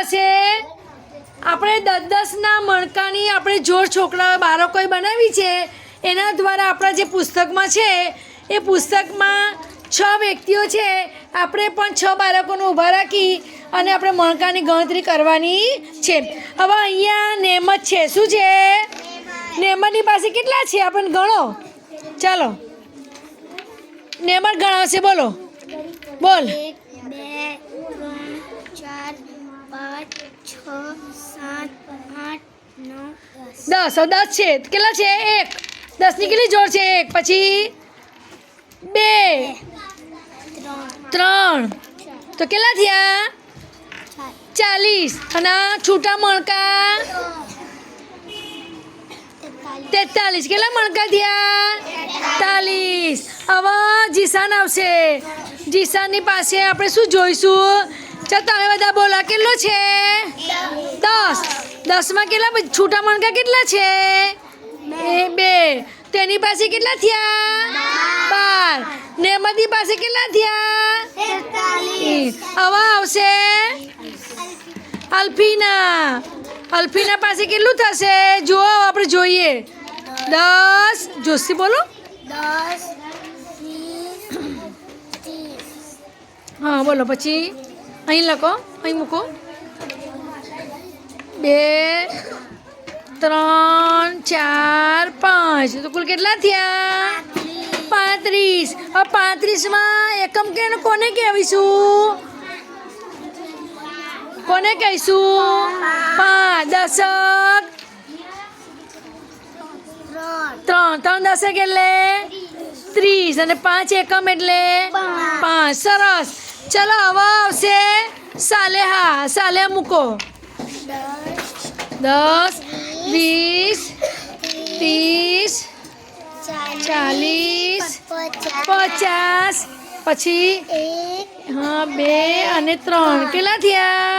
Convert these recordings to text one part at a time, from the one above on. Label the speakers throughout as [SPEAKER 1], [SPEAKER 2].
[SPEAKER 1] હશે? આપણે 10-10ના મણકાની આપણે જોડ છોકરાઓ બાળકોએ બનાવી છે. એના દ્વારા આપણા જે પુસ્તકમાં છે એ પુસ્તકમાં 6 વ્યક્તિઓ છે. આપણે પણ 6 બાળકોને ઊભા રાખી અને આપણે મણકાની ગણતરી કરવાની છે. હવે અહીંયા નેમત છે. શું છે? નેમતની પાસે કેટલા છે? આપણને ગણો. ચાલો નેમત ગણાવશે. બોલો બોલ.
[SPEAKER 2] 1 2 3 4 5 6 7 8 9 10.
[SPEAKER 1] 10. 10 છે. કેટલા છે? 1. 10ની કેટલી જોડ છે? 1 પછી 2 3 તો કેટલા થયા? 40. અને છૂટા મણકા 43. કેટલા મણકા થયા? 43. હવે જીસાન આવશે. જીસાનની પાસે આપણે શું જોઈશું? ચાલ તમે બધા બોલા. કેટલો છે? 10. 10માં કેટલા છૂટા મણકા કેટલા છે? 2. તેની પાસે કેટલા થયા? 12. નેમતની પાસે કેટલા થયા? 43. હવે આવશે અલ્ફીના. અલ્ફીના પાસે કેટલું થશે? જુઓ આપણે જોઈએ. 10. જોશી બોલો.
[SPEAKER 2] 10 20 30.
[SPEAKER 1] હા બોલો. પછી અહીં લખો. અહીં મૂકો. 2 3 4 5 તો કુલ કેટલા થયા? 35. હવે 35માં એકમ કે કોને કહેવીશું? કોને કહીશું? 5. દશક 3. 3 દશક એટલે 30 અને 5 એકમ એટલે 5. સરસ. ચલો હવે આવશે સાલેહા. સાલેહા મૂકો. 10 20 30 40 50. પછી
[SPEAKER 2] 1
[SPEAKER 1] 2 અને 3 કેટલા થયા?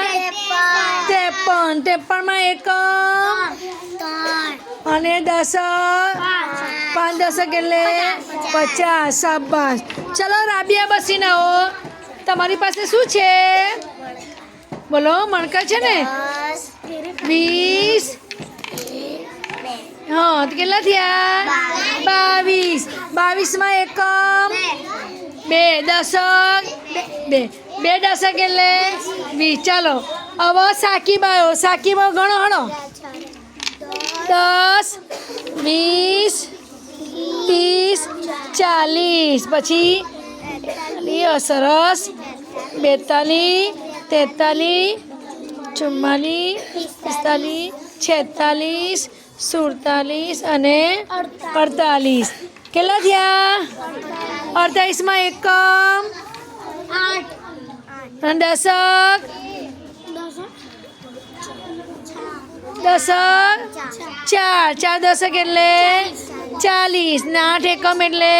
[SPEAKER 1] 53. 53માં એકમ
[SPEAKER 2] 3
[SPEAKER 1] અને દશક 5 દશક એટલે 50. શાબાશ. ચલો રાબિયા બસીને આવો. તમારી પાસે શું છે? બોલો. મણકા છે ને? 20. હા તો કેટલા થયા? 22. 22માં એકમ 2 દશક 2 દશક એટલે 20. ચાલો હવે સાકીબાઓ. સાકીબાઓ ગણો. હણો. 10 20 30 40. પછી સરસ 42 43 44 45 46 47 અને 48. કેટલા થયા? 48માં એકમ
[SPEAKER 2] 8
[SPEAKER 1] અને દશક 4 દશક એટલે 40 ને 8 એકમ એટલે